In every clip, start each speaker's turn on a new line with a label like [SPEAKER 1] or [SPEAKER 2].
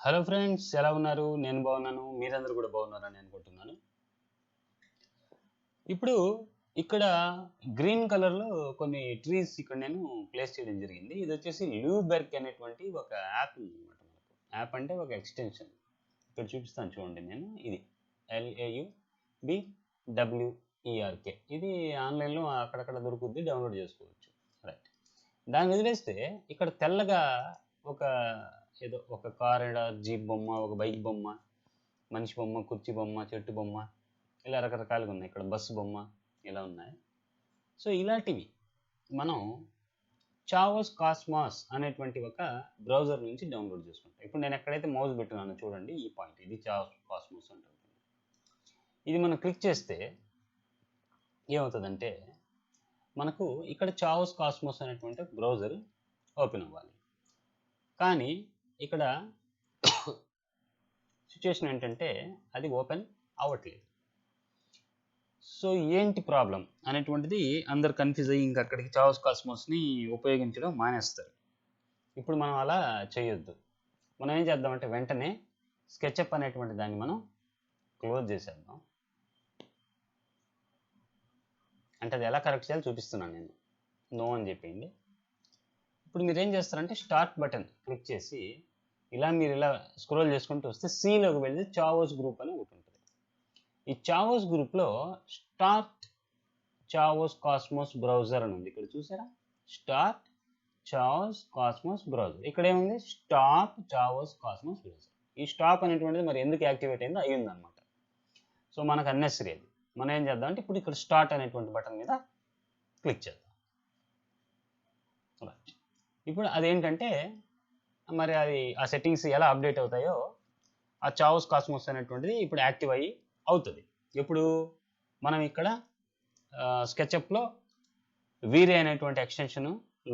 [SPEAKER 1] Hello friends, ఎలా ఉన్నారు? నేను బాగున్నాను. మీరందరూ కూడా బాగున్నారని అనుకుంటున్నాను. ఇప్పుడు ఇక్కడ గ్రీన్ కలర్లో కొన్ని ట్రీస్ ఇక్కడ నేను ప్లేస్ చేయడం జరిగింది. ఇది వచ్చేసి ల్యూబెర్గ్ అనేటువంటి ఒక యాప్ ఉందన్నమాట. మనకు యాప్ అంటే ఒక ఎక్స్టెన్షన్. ఇక్కడ చూపిస్తాను చూడండి. నేను ఇది LAUBWERK. ఇది ఆన్లైన్లో అక్కడక్కడ దొరుకుద్ది, డౌన్లోడ్ చేసుకోవచ్చు. రైట్, దాన్ని వదిలేస్తే ఇక్కడ తెల్లగా ఒక ఏదో ఒక కారిడార్, జీప్ బొమ్మ, ఒక బైక్ బొమ్మ, మనిషి బొమ్మ, కుర్చీ బొమ్మ, చెట్టు బొమ్మ, ఇలా రకరకాలుగా ఉన్నాయి. ఇక్కడ బస్సు బొమ్మ ఇలా ఉన్నాయి. సో ఇలాంటివి మనం చావోస్ కాస్మాస్ అనేటువంటి ఒక బ్రౌజర్ నుంచి డౌన్లోడ్ చేసుకుంటాం. ఇప్పుడు నేను ఎక్కడైతే మౌస్ పెట్టున్నానో చూడండి, ఈ పాయింట్, ఇది చావోస్ కాస్మాస్ అంటుంది. ఇది మనం క్లిక్ చేస్తే ఏమవుతుందంటే మనకు ఇక్కడ చావోస్ కాస్మాస్ అనేటువంటి బ్రౌజర్ ఓపెన్ అవ్వాలి. కానీ ఇక్కడ సిచ్యువేషన్ ఏంటంటే అది ఓపెన్ అవ్వట్లేదు. సో ఏంటి ప్రాబ్లం అనేటువంటిది అందరు కన్ఫ్యూజ్ అయ్యి ఇంకా అక్కడికి చావోస్ కాస్మోస్ని ఉపయోగించడం మానేస్తారు. ఇప్పుడు మనం అలా చేయొద్దు. మనం ఏం చేద్దామంటే వెంటనే స్కెచ్అప్ అనేటువంటి దాన్ని మనం క్లోజ్ చేసేద్దాం. అంటే అది ఎలా కరెక్ట్ చేయాలో చూపిస్తున్నాను నేను. నో అని చెప్పింది. ఇప్పుడు మీరు ఏం చేస్తారంటే స్టార్ట్ బటన్ క్లిక్ చేసి మీరు ఇలా స్క్రోల్ చేసుకుంటూ వస్తే సిలోకి వెళ్ళి చావోస్ గ్రూప్ అని ఒకటి ఉంటుంది. ఈ చావోస్ గ్రూప్లో స్టార్ట్ చావోస్ కాస్మోస్ బ్రౌజర్ అని ఉంది. ఇక్కడ చూసారా, స్టార్ట్ చావోస్ కాస్మోస్ బ్రౌజర్. ఇక్కడ ఏముంది, స్టాప్ చావోస్ కాస్మోస్ బ్రౌజర్. ఈ స్టాప్ అనేటువంటిది మరి ఎందుకు యాక్టివేట్ అయిందో అయ్యింది అనమాట. సో మనకు అన్నెసరీ అది. మనం ఏం చేద్దాం అంటే ఇప్పుడు ఇక్కడ స్టార్ట్ అనేటువంటి బటన్ మీద క్లిక్ చేద్దాం. ఇప్పుడు అదేంటంటే మరి అది ఆ సెట్టింగ్స్ ఎలా అప్డేట్ అవుతాయో ఆ చావోస్ కాస్మోస్ అనేటువంటిది ఇప్పుడు యాక్టివ్ అయ్యి అవుతుంది. ఎప్పుడు మనం ఇక్కడ స్కెచ్అప్లో వీరే అనేటువంటి ఎక్స్టెన్షన్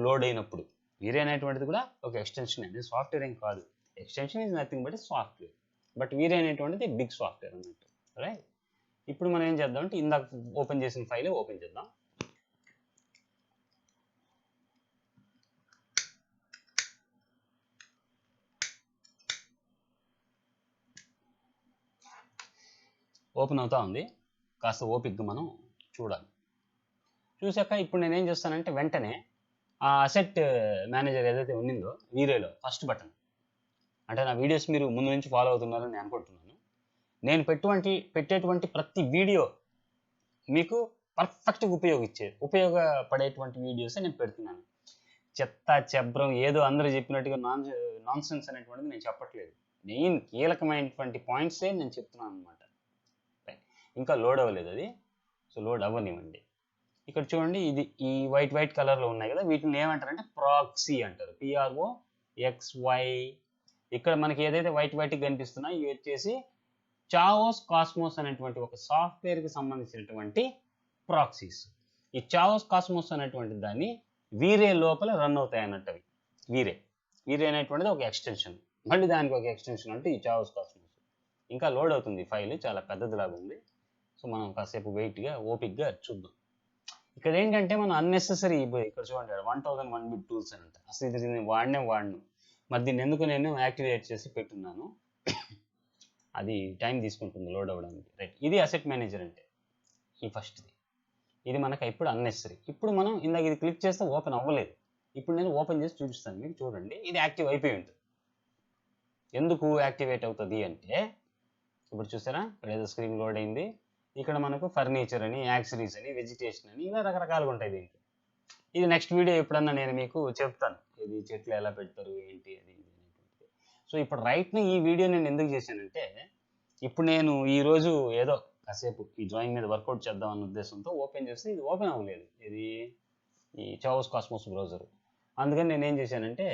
[SPEAKER 1] లోడ్ అయినప్పుడు. వీరే అనేటువంటిది కూడా ఒక ఎక్స్టెన్షన్ అండి, సాఫ్ట్వేర్ ఏం కాదు. Extension is nothing but software, but వీరే అనేటువంటిది బిగ్ సాఫ్ట్వేర్ అన్నట్టు. రైట్, ఇప్పుడు మనం ఏం చేద్దామంటే ఇందాక ఓపెన్ చేసిన ఫైల్ ఓపెన్ చేద్దాం. ఓపెన్ అవుతా ఉంది. కాస్త ఓపిక్గా మనం చూడాలి. చూసాక ఇప్పుడు నేను ఏం చేస్తానంటే వెంటనే ఆ అసెట్ మేనేజర్ ఏదైతే ఉండిందో వీరేలో ఫస్ట్ బటన్, అంటే నా వీడియోస్ మీరు ముందు నుంచి ఫాలో అవుతున్నారని నేను అనుకుంటున్నాను. నేను పెట్టేటువంటి ప్రతి వీడియో మీకు పర్ఫెక్ట్గా ఉపయోగపడేటువంటి వీడియోసే నేను పెడుతున్నాను. చెత్త చెబ్రం ఏదో అందరూ చెప్పినట్టుగా నాన్ సెన్స్ అనేటువంటిది నేను చెప్పట్లేదు. మెయిన్ కీలకమైనటువంటి పాయింట్సే నేను చెప్తున్నాను అనమాట. ఇంకా లోడ్ అవ్వలేదు అది, సో లోడ్ అవ్వనివ్వండి. ఇక్కడ చూడండి, ఇది ఈ వైట్ కలర్లో ఉన్నాయి కదా, వీటిని ఏమంటారంటే ప్రాక్సీ అంటారు, PROXY. ఇక్కడ మనకి ఏదైతే వైట్ కనిపిస్తున్నాయో ఇవి వచ్చేసి చావోస్ కాస్మోస్ అనేటువంటి ఒక సాఫ్ట్వేర్కి సంబంధించినటువంటి ప్రాక్సీస్. ఈ చావోస్ కాస్మోస్ అనేటువంటి దాన్ని వీరే లోపల రన్ అవుతాయి అన్నట్టు. అవి వీరే అనేటువంటిది ఒక ఎక్స్టెన్షన్, మళ్ళీ దానికి ఒక ఎక్స్టెన్షన్ అంటే ఈ చావోస్ కాస్మోస్. ఇంకా లోడ్ అవుతుంది ఫైల్, చాలా పెద్దదిలాగా ఉంది. సో మనం కాసేపు ఓపిక్గా చూద్దాం. ఇక్కడ ఏంటంటే మనం అన్నెసెసరీ, ఇక్కడ చూడండి 1001 బిట్ టూల్స్ అని ఉంటాయి. అసలు ఇది నేను వాడను. మరి దీన్ని ఎందుకు నేను యాక్టివేట్ చేసి పెట్టున్నాను, అది టైం తీసుకుంటుంది లోడ్ అవ్వడానికి. రైట్, ఇది అసెట్ మేనేజర్ అంటే ఈ ఫస్ట్ది. ఇది మనకు ఇప్పుడు అన్నెసరీ. ఇప్పుడు మనం ఇందాక ఇది క్లిక్ చేస్తే ఓపెన్ అవ్వలేదు. ఇప్పుడు నేను ఓపెన్ చేసి చూపిస్తాను మీకు. చూడండి, ఇది యాక్టివ్ అయిపోయి ఉంటుంది. ఎందుకు యాక్టివేట్ అవుతుంది అంటే ఇప్పుడు చూసారా, ఇక్కడ ఏదో స్క్రీన్ లోడ్ అయింది. ఇక్కడ మనకు ఫర్నిచర్ అని, యాక్సరీస్ అని, వెజిటేషన్ అని ఇలా రకరకాలుగా ఉంటాయి దీంట్లో. ఇది నెక్స్ట్ వీడియో ఎప్పుడన్నా నేను మీకు చెప్తాను, ఇది చెట్లు ఎలా పెడతారు ఏంటి అది అనేటువంటిది. సో ఇప్పుడు రైట్ని ఈ వీడియో నేను ఎందుకు చేశానంటే, ఇప్పుడు నేను ఈరోజు ఏదో కాసేపు ఈ డ్రాయింగ్ మీద వర్కౌట్ చేద్దాం అన్న ఉద్దేశంతో ఓపెన్ చేస్తే ఇది ఓపెన్ అవ్వలేదు, ఇది ఈ చావోస్ కాస్మోస్ బ్రౌజర్. అందుకని నేను ఏం చేశానంటే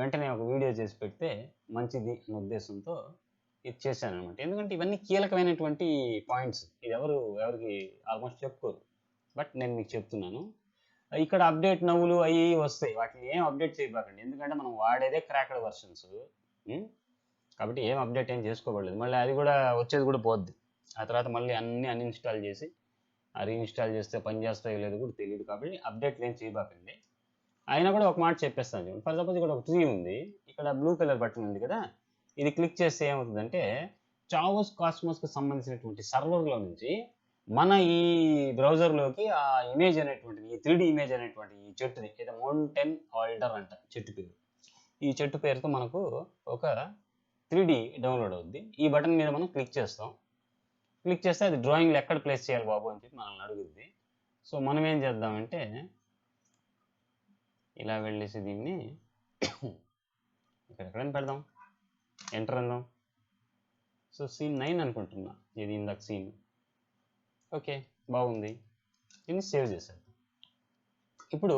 [SPEAKER 1] వెంటనే ఒక వీడియో చేసి పెడితే మంచిది అన్న ఉద్దేశంతో ఇది చేశాను అనమాట. ఎందుకంటే ఇవన్నీ కీలకమైనటువంటి పాయింట్స్. ఇది ఎవరికి ఆల్మోస్ట్ చెప్పుకోరు, బట్ నేను మీకు చెప్తున్నాను. ఇక్కడ అప్డేట్ నవ్వులు అవి వస్తాయి, వాటిని ఏం అప్డేట్ చేయబాకండి. ఎందుకంటే మనం వాడేదే క్రాక్డ్ వర్షన్స్, కాబట్టి ఏం అప్డేట్ ఏం చేసుకోబడలేదు. మళ్ళీ అది కూడా వచ్చేది కూడా పోద్ది. ఆ తర్వాత మళ్ళీ అన్నీ అన్ఇన్స్టాల్ చేసి రీఇన్స్టాల్ చేస్తే పని చేస్తాయో లేదో కూడా తెలియదు. కాబట్టి అప్డేట్లు ఏం చేయబాకండి. అయినా కూడా ఒక మాట చెప్పేస్తాను చూడండి. ఫర్ సపోజ్ ఇక్కడ ఒక ట్రీ ఉంది, ఇక్కడ బ్లూ కలర్ బటన్ ఉంది కదా, ఇది క్లిక్ చేస్తే ఏమవుతుందంటే చావోస్ కాస్మోస్కి సంబంధించినటువంటి సర్వర్లో నుంచి మన ఈ బ్రౌజర్లోకి ఆ ఇమేజ్ అనేటువంటిది, ఈ 3D ఇమేజ్ అనేటువంటి ఈ చెట్టుది, ఏదో మౌంటైన్ ఆల్డర్ అంట చెట్టు పేరు, ఈ చెట్టు పేరుతో మనకు ఒక 3D డౌన్లోడ్ అవుద్ది. ఈ బటన్ మీద మనం క్లిక్ చేస్తాం. క్లిక్ చేస్తే అది డ్రాయింగ్లో ఎక్కడ ప్లేస్ చేయాలి బాబు అని చెప్పి మనల్ని అడుగుద్ది. సో మనం ఏం చేద్దామంటే ఇలా వెళ్ళేసి దీన్ని ఎక్కడెక్కడైనా పెడదాం, ఎంటర్ అందాం. సో సీన్ 9 అనుకుంటున్నా, ఇది ఇందాక సీన్. ఓకే, బాగుంది. దీన్ని సేవ్ చేశాను. ఇప్పుడు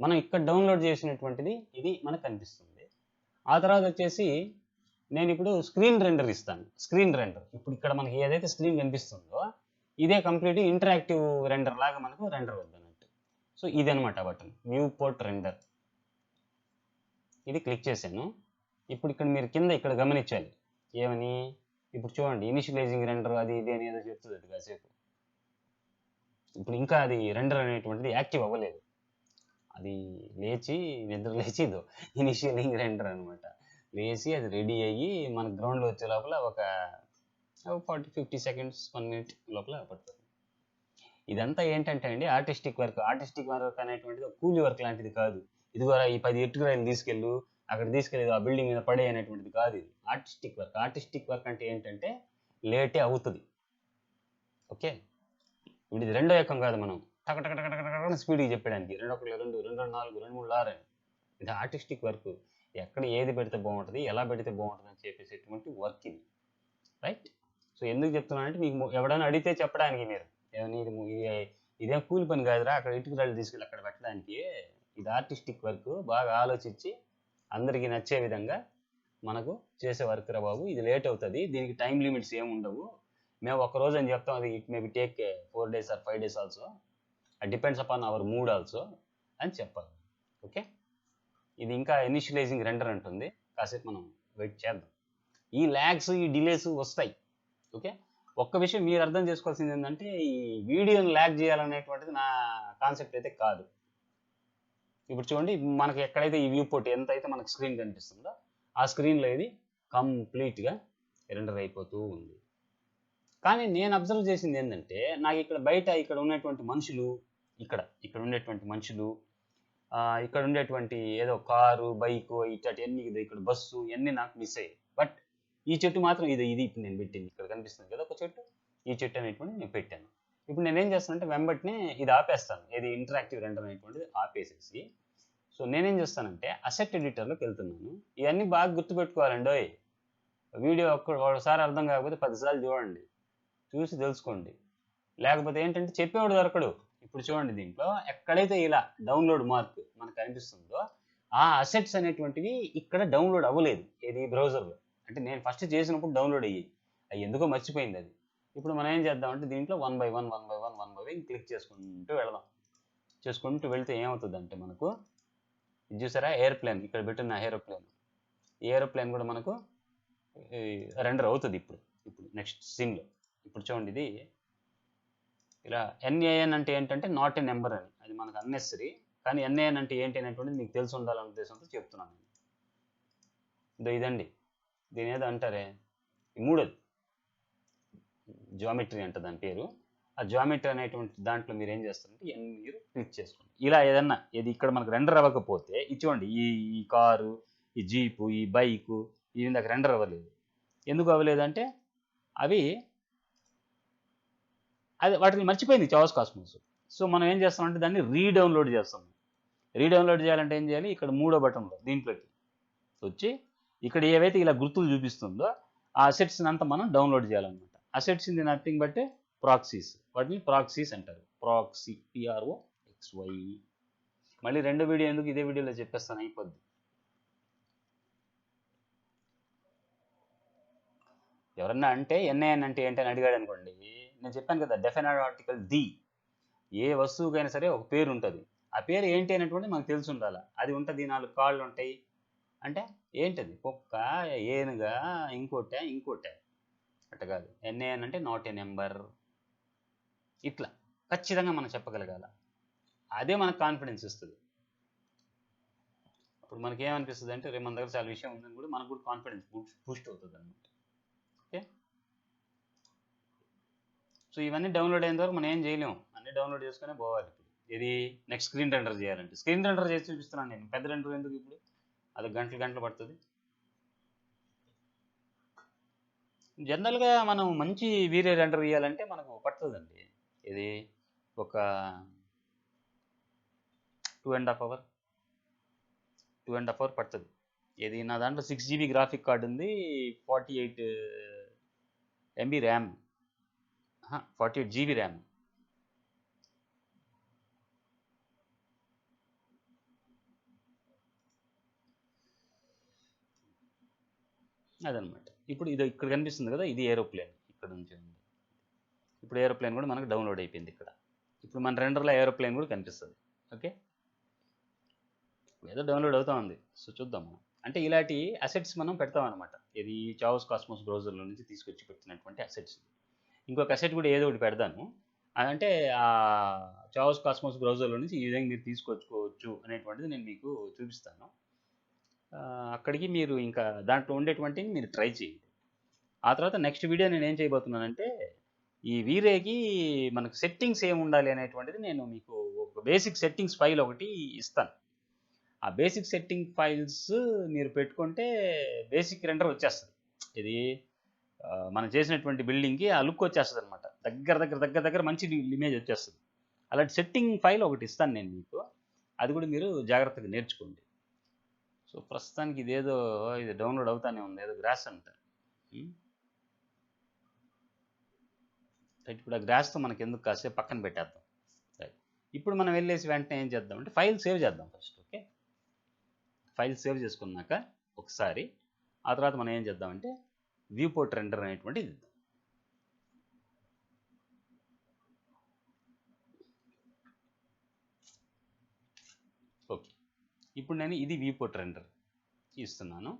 [SPEAKER 1] మనం ఇక్కడ డౌన్లోడ్ చేసినటువంటిది ఇది మనకు కనిపిస్తుంది. ఆ తర్వాత వచ్చేసి నేను ఇప్పుడు స్క్రీన్ రెండర్ ఇస్తాను. స్క్రీన్ రెండర్ ఇప్పుడు ఇక్కడ మనకి ఏదైతే స్క్రీన్ కనిపిస్తుందో ఇదే కంప్లీట్ ఇంటరాక్టివ్ రెండర్ లాగా మనకు రెండర్ అవుతుంది అన్నట్టు. సో ఇది అనమాట బటన్, వ్యూ పోర్ట్ రెండర్. ఇది క్లిక్ చేశాను. ఇప్పుడు ఇక్కడ మీరు కింద ఇక్కడ గమనించాలి ఏమని, ఇప్పుడు చూడండి ఇనిషియలైజింగ్ రెండర్ అది ఇది అని ఏదో చెప్తుంది అది కాసేపు. ఇప్పుడు ఇంకా అది రెండర్ అనేటువంటిది యాక్టివ్ అవ్వలేదు, అది లేచి నిద్ర లేచి ఇదో ఇనిషియలింగ్ రెండర్ అనమాట. లేచి అది రెడీ అయ్యి మన గ్రౌండ్లో వచ్చే లోపల ఒక 40-50 సెకండ్స్ 1 మినిట్ లోపల పడుతుంది. ఇదంతా ఏంటంటే అండి ఆర్టిస్టిక్ వర్క్. ఆర్టిస్టిక్ వర్క్ అనేటువంటిది కూలీ వర్క్ లాంటిది కాదు. ఇది కూడా ఈ 10 ఎట్టుకురాయలు తీసుకెళ్ళు అక్కడ తీసుకెళ్ళి ఆ బిల్డింగ్ మీద పడే అనేటువంటిది కాదు. ఇది ఆర్టిస్టిక్ వర్క్. ఆర్టిస్టిక్ వర్క్ అంటే ఏంటంటే లేటే అవుతుంది. ఓకే, ఇప్పుడు ఇది రెండో ఏకం కాదు, మనం టక టక టక టక టక స్పీడ్గా చెప్పడానికి 2 1 2 2 2 4 2 3 6 ఇది ఆర్టిస్టిక్ వర్క్. ఎక్కడ ఏది పెడితే బాగుంటుంది, ఎలా పెడితే బాగుంటుంది అని చెప్పేసేటువంటి వర్క్ ఇది, రైట్? సో ఎందుకు చెప్తున్నానంటే మీకు ఎవడైనా అడిగితే చెప్పడానికి, మీరు ఇదేం కూలి పని కాదురా అక్కడ ఇటుకరాళ్ళు తీసుకెళ్ళి అక్కడ పెట్టడానికి, ఇది ఆర్టిస్టిక్ వర్క్. బాగా ఆలోచించి అందరికీ నచ్చే విధంగా మనకు చేసే వర్క్ రా బాబు. ఇది లేట్ అవుతుంది, దీనికి టైం లిమిట్స్ ఏమి ఉండవు. మేము ఒక రోజు అని చెప్తాం, అది it maybe take 4 days or 5 days also, అది depends upon our mood also అని చెప్పాలి. ఓకే, ఇది ఇంకా ఇనిషియలైజింగ్ రెండర్ అంటుంది, కాసేపు మనం వెయిట్ చేద్దాం. ఈ ల్యాగ్స్ ఈ డిలేస్ వస్తాయి. ఓకే, ఒక్క విషయం మీరు అర్థం చేసుకోవాల్సింది ఏంటంటే ఈ వీడియోని ల్యాగ్ చేయాలనేటువంటిది నా కాన్సెప్ట్ అయితే కాదు. ఇప్పుడు చూడండి మనకి ఎక్కడైతే ఈ వ్యూ పోర్ట్ ఎంత అయితే మనకు స్క్రీన్ కనిపిస్తుందో ఆ స్క్రీన్లో ఇది కంప్లీట్గా రెండర్ అయిపోతూ ఉంది. కానీ నేను అబ్జర్వ్ చేసింది ఏంటంటే నాకు ఇక్కడ బయట ఇక్కడ ఉన్నటువంటి మనుషులు, ఇక్కడ ఉండేటువంటి మనుషులు, ఇక్కడ ఉండేటువంటి ఏదో కారు బైకు ఇట్లాంటి అన్ని, ఇక్కడ బస్సు ఇవన్నీ నాకు మిస్ అయ్యాయి. బట్ ఈ చెట్టు మాత్రం ఇది ఇప్పుడు నేను పెట్టింది, ఇక్కడ కనిపిస్తుంది కదా ఒక చెట్టు, ఈ చెట్టు అనేటువంటి నేను పెట్టాను. ఇప్పుడు నేనేం చేస్తానంటే వెంబటినే ఇది ఆపేస్తాను, ఇది ఇంటరాక్టివ్ రెండర్ అనేటువంటిది ఆపేసేసి. సో నేనేం చేస్తానంటే అసెట్ ఎడిటర్లోకి వెళ్తున్నాను. ఇవన్నీ బాగా గుర్తుపెట్టుకోవాలండి. వీడియో ఒకసారి అర్థం కాకపోతే 10 సార్లు చూడండి, చూసి తెలుసుకోండి. లేకపోతే ఏంటంటే చెప్పేవాడు దొరకడు. ఇప్పుడు చూడండి దీంట్లో ఎక్కడైతే ఇలా డౌన్లోడ్ మార్క్ మనకు కనిపిస్తుందో ఆ అసెట్స్ అనేటువంటివి ఇక్కడ డౌన్లోడ్ అవ్వలేదు, ఏది బ్రౌజర్లో. అంటే నేను ఫస్ట్ చేసినప్పుడు డౌన్లోడ్ అయ్యాయి, అవి ఎందుకో మర్చిపోయింది అది. ఇప్పుడు మనం ఏం చేద్దామంటే దీంట్లో 1 by 1 క్లిక్ చేసుకుంటూ వెళదాం. చేసుకుంటూ వెళ్తే ఏమవుతుందంటే మనకు ఇది చూసారా, ఏరోప్లేన్ ఇక్కడ పెట్టిన ఏరోప్లేన్, ఈ ఏరోప్లేన్ కూడా మనకు రెండర్ అవుతుంది ఇప్పుడు నెక్స్ట్ సీన్లో. ఇప్పుడు చూడండి ఇది ఇలా NaN అంటే ఏంటంటే నాట్ ఏ నెంబర్ అని, అది మనకు అన్నెసరీ. కానీ NaN అంటే ఏంటి అనేటువంటిది మీకు తెలిసి ఉండాలనే ఉద్దేశంతో చెప్తున్నాను నేను. ఇదండి, దీని ఏదో అంటారే, మూడోది జియోమెట్రీ అంట దాని పేరు. ఆ జియోమెట్రీ అనేటువంటి దాంట్లో మీరు ఏం చేస్తారంటే ఇవన్నీ మీరు క్లిక్ చేసుకోండి. ఇలా ఏదన్నా ఇది ఇక్కడ మనకు రెండర్ అవ్వకపోతే ఇచ్చుకోండి, ఈ కారు, ఈ జీపు, ఈ బైకు, ఇవి నాకు రెండర్ అవ్వలేదు. ఎందుకు అవ్వలేదంటే వాటిని మర్చిపోయింది చావోస్ కాస్మోస్. సో మనం ఏం చేస్తామంటే దాన్ని రీడౌన్లోడ్ చేస్తాం. రీడౌన్లోడ్ చేయాలంటే ఏం చేయాలి, ఇక్కడ మూడో బటన్లో దీంట్లోకి వచ్చి ఇక్కడ ఏవైతే ఇలా గుర్తులు చూపిస్తుందో ఆ అసెట్స్ని అంతా మనం డౌన్లోడ్ చేయాలన్నమాట. అసెట్స్ ఇది నథింగ్ బట్ ప్రాక్సీస్, వాటిని ప్రాక్సీస్ అంటారు. Proxy PROXY. మళ్ళీ రెండో వీడియో ఎందుకు, ఇదే వీడియోలో చెప్పేస్తాను, అయిపోద్ది. ఎవరన్నా అంటే NaN అంటే ఏంటని అడిగాడు అనుకోండి, నేను చెప్పాను కదా డెఫినెట్ ఆర్టికల్ ది, ఏ వస్తువుకైనా సరే ఒక పేరు ఉంటుంది. ఆ పేరు ఏంటి అనేటువంటి మనకు తెలిసి ఉండాలి. అది ఉంటుంది, 4 కాళ్ళు ఉంటాయి అంటే ఏంటది, కుక్క, ఏనుగా, ఇంకోటే అట్ట కాదు. NaN అంటే నాట్ ఏ నెంబర్, ఇట్లా ఖచ్చితంగా మనం చెప్పగలగాల. అదే మనకు కాన్ఫిడెన్స్ ఇస్తుంది. ఇప్పుడు మనకి ఏమనిపిస్తుంది అంటే రేపు మన దగ్గర చాలా విషయం ఉందని కూడా మనకు కూడా కాన్ఫిడెన్స్ బూస్ట్ అవుతుంది అనమాట. ఓకే, సో ఇవన్నీ డౌన్లోడ్ అయిన తర్వాత మనం ఏం చేయలేము, అన్నీ డౌన్లోడ్ చేసుకునే పోవాలి. ఇప్పుడు ఇది నెక్స్ట్ స్క్రీన్ రెండర్ చేయాలంటే స్క్రీన్ రెండర్ చేసి చూపిస్తున్నాను నేను. పెద్ద రెండర్ ఎందుకు ఇప్పుడు, అది గంటలు పడుతుంది. జనరల్గా మనం మంచి వీరే రెండర్ ఇవ్వాలంటే మనకు పడుతుందండి, ఇది ఒక 2.5 hours 2.5 hours పడుతుంది. ఇది నా దాంట్లో 6 GB గ్రాఫిక్ కార్డు ఉంది, 48 MB ర్యామ్, 48 GB ర్యామ్. అదనమాట. ఇప్పుడు ఇది ఇక్కడ కనిపిస్తుంది కదా, ఇది ఏరోప్లేన్ ఇక్కడ నుంచి ఉంది. ఇప్పుడు ఏరోప్లేన్ కూడా మనకు డౌన్లోడ్ అయిపోయింది ఇక్కడ. ఇప్పుడు మన రెండర్లో ఏరోప్లేన్ కూడా కనిపిస్తుంది. ఓకే, ఏదో డౌన్లోడ్ అవుతా ఉంది. సో చూద్దాం మనం. అంటే ఇలాంటి అసెట్స్ మనం పెడతాం అనమాట. ఇది చావోస్ కాస్మోస్ బ్రౌజర్లో నుంచి తీసుకొచ్చి పెట్టినటువంటి అసెట్స్. ఇంకొక అసెట్ కూడా ఏదో ఒకటి పెడతాను, అంటే ఆ చావోస్ కాస్మోస్ బ్రౌజర్లో నుంచి ఈ విధంగా మీరు తీసుకొచ్చుకోవచ్చు అనేటువంటిది నేను మీకు చూపిస్తాను. అక్కడికి మీరు ఇంకా దాంట్లో ఉండేటువంటివి మీరు ట్రై చేయండి. ఆ తర్వాత నెక్స్ట్ వీడియో నేను ఏం చేయబోతున్నానంటే, ఈ వీరేకి మనకు సెట్టింగ్స్ ఏమి ఉండాలి అనేటువంటిది నేను మీకు ఒక బేసిక్ సెట్టింగ్స్ ఫైల్ ఒకటి ఇస్తాను. ఆ బేసిక్ సెట్టింగ్ ఫైల్స్ మీరు పెట్టుకుంటే బేసిక్ రెండర్ వచ్చేస్తుంది. ఇది మనం చేసినటువంటి బిల్డింగ్కి ఆ లుక్ వచ్చేస్తుంది అనమాట. దగ్గర మంచి ఇమేజ్ వచ్చేస్తుంది. అలాంటి సెట్టింగ్ ఫైల్ ఒకటి ఇస్తాను నేను మీకు, అది కూడా మీరు జాగ్రత్తగా నేర్చుకోండి. సో ప్రస్తుతానికి ఇదేదో ఇది డౌన్లోడ్ అవుతానే ఉంది, ఏదో గ్రాస్ అంటారు. ఇప్పుడు ఆ గ్రాస్తో మనకి ఎందుకు, కాసేపు పక్కన పెట్టేద్దాం. ఇప్పుడు మనం వెళ్ళేసి వెంటనే ఏం చేద్దాం అంటే ఫైల్ సేవ్ చేద్దాం ఫస్ట్. ఓకే, ఫైల్ సేవ్ చేసుకున్నాక ఒకసారి ఆ తర్వాత మనం ఏం చేద్దామంటే వ్యూ పోర్ట్ రెండర్ అనేటువంటిది ఇద్దాం. ఓకే, ఇప్పుడు నేను ఇది వ్యూ పోర్ట్ రెండర్ ఇస్తున్నాను.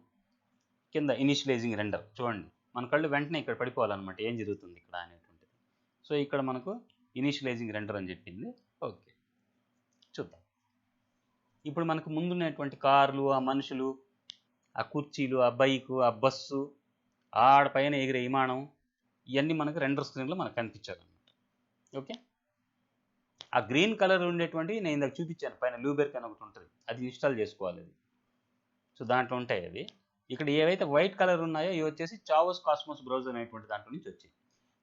[SPEAKER 1] కింద ఇనిషియలైజింగ్ రెండర్ చూడండి, మన కళ్ళు వెంటనే ఇక్కడ పడిపోవాలన్నమాట, ఏం జరుగుతుంది ఇక్కడ అనేటువంటిది. సో ఇక్కడ మనకు ఇనిషియలైజింగ్ రెండర్ అని చెప్పింది. ఓకే, చూద్దాం. ఇప్పుడు మనకు ముందున్నటువంటి కార్లు, ఆ మనుషులు, ఆ కుర్చీలు, ఆ బైకు, ఆ బస్సు, ఆడపైన ఎగిరే విమానం, ఇవన్నీ మనకు రెండర్ స్క్రీన్లో మనకు కనిపించాలన్నమాట. ఓకే, ఆ గ్రీన్ కలర్ ఉండేటువంటి నేను ఇందాక చూపించాను, పైన లూబెర్క్ అని ఒకటి ఉంటుంది, అది ఇన్స్టాల్ చేసుకోవాలి. అది సో దాంట్లో ఉంటాయి అవి. ఇక్కడ ఏవైతే వైట్ కలర్ ఉన్నాయో ఇవి వచ్చేసి చావోస్ కాస్మోస్ బ్రౌజర్ అనేటువంటి దాంట్లో నుంచి వచ్చాయి.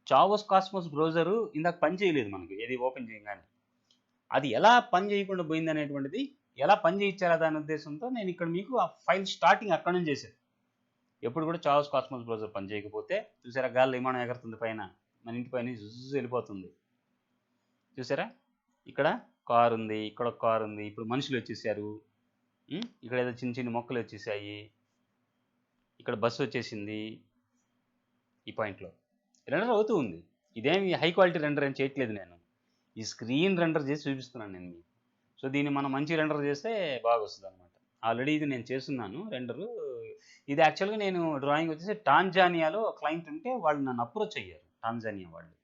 [SPEAKER 1] చావోస్ కాస్మోస్ బ్రౌజరు ఇందాక పని చేయలేదు మనకు, ఏది ఓపెన్ చేయగానే. అది ఎలా పని చేయకుండా పోయింది అనేటువంటిది, ఎలా పని చేయించాలా దాని ఉద్దేశంతో నేను ఇక్కడ మీకు ఆ ఫైల్ స్టార్టింగ్ అక్కడ నుంచి చేశాను. ఎప్పుడు కూడా చావోస్ కాస్మోస్ బ్రౌజర్ పని చేయకపోతే చూసారా, గాల్లో విమానం ఎగరుతుంది పైన, మన ఇంటి పైన జుజ్జు వెళ్ళిపోతుంది. చూసారా, ఇక్కడ కారు ఉంది, ఇక్కడ ఒక కారు ఉంది, ఇప్పుడు మనుషులు వచ్చేసారు, ఇక్కడ ఏదో చిన్న మొక్కలు వచ్చేసాయి, ఇక్కడ బస్సు వచ్చేసింది. ఈ పాయింట్లో రెండర్ అవుతూ ఉంది. ఇదేమి హై క్వాలిటీ రెండర్ ఏం చేయట్లేదు నేను, ఈ స్క్రీన్ రెండర్ చేసి చూపిస్తున్నాను నేను మీకు. సో దీన్ని మనం మంచి రెండర్ చేస్తే బాగా వస్తుంది అనమాట. ఆల్రెడీ ఇది నేను చేస్తున్నాను రెండరు. ఇది యాక్చువల్గా నేను డ్రాయింగ్ వచ్చేసి టాంజానియాలో క్లయింట్ ఉంటే వాళ్ళు నన్ను అప్రోచ్ అయ్యారు, టాంజానియా వాళ్ళు.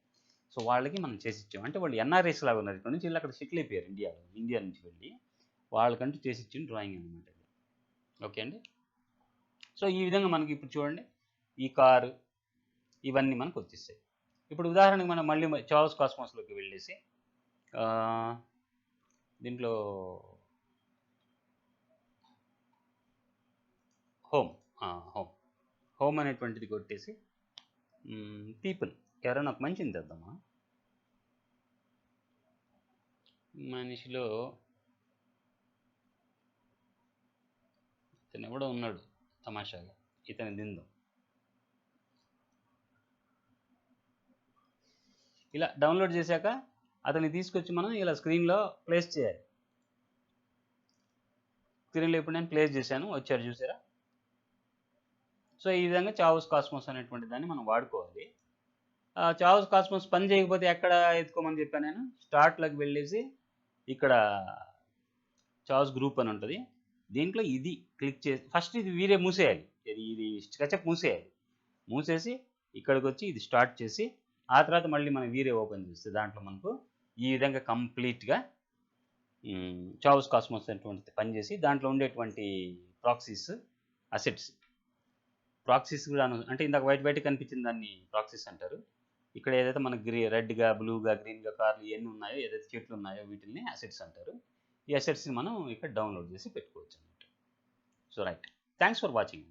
[SPEAKER 1] సో వాళ్ళకి మనం చేసి ఇచ్చాం. అంటే వాళ్ళు ఎన్ఆర్ఎస్ లాగా ఉన్నారు, ఇక్కడ నుంచి వీళ్ళు అక్కడ సెటిల్ అయిపోయారు ఇండియా నుంచి వెళ్ళి, వాళ్ళకంటూ చేసి ఇచ్చిన డ్రాయింగ్ అనమాట ఇది. ఓకే అండి, సో ఈ విధంగా మనకి ఇప్పుడు చూడండి ఈ కారు ఇవన్నీ మనకు వచ్చేసాయి. ఇప్పుడు ఉదాహరణకు మనం మళ్ళీ చావోస్ కాస్మోస్లోకి వెళ్ళేసి దీంట్లో హోమ్ అనేటువంటిది కొట్టేసి పీపుల్ ఎవరైనా ఒక మనిషిని తెద్దామా. మనిషిలో ఇతను ఎవడో ఉన్నాడు తమాషాగా, ఇతని దిందాం. ఇలా డౌన్లోడ్ చేశాక అతన్ని తీసుకొచ్చి మనం ఇలా స్క్రీన్లో ప్లేస్ చేయాలి. స్క్రీన్లో ఇప్పుడు నేను ప్లేస్ చేశాను, వచ్చారు చూసారా. సో ఈ విధంగా చావోస్ కాస్మోస్ అనేటువంటి దాన్ని మనం వాడుకోవాలి. చావోస్ కాస్మోస్ పని చేయకపోతే ఎక్కడ ఎత్తుకోమని చెప్పాను నేను, స్టార్ట్లోకి వెళ్ళేసి ఇక్కడ చావోస్ గ్రూప్ అని ఉంటుంది, దీంట్లో ఇది క్లిక్ చేసి ఫస్ట్ ఇది వీరే మూసేయాలి, ఇది స్కెచ్అప్ మూసేసి ఇక్కడికి వచ్చి ఇది స్టార్ట్ చేసి ఆ తర్వాత మళ్ళీ మనం వీరే ఓపెన్ చేస్తే దాంట్లో మనకు ఈ విధంగా కంప్లీట్గా చావ్స్ కాస్మోస్ అనేటువంటిది పనిచేసి దాంట్లో ఉండేటువంటి ప్రాక్సీస్ అసెట్స్ ప్రాక్సీస్ కూడా అంటే ఇందాక వైట్ కనిపించిన దాన్ని ప్రాక్సీస్ అంటారు. ఇక్కడ ఏదైతే మనకి రెడ్గా, బ్లూగా, గ్రీన్గా కార్లు ఇవన్నీ ఉన్నాయో, ఏదైతే చెట్లు ఉన్నాయో వీటిని అసెట్స్ అంటారు. ఈ అసెట్స్ని మనం ఇక్కడ డౌన్లోడ్ చేసి పెట్టుకోవచ్చు అన్నమాట. So right, thanks for watching.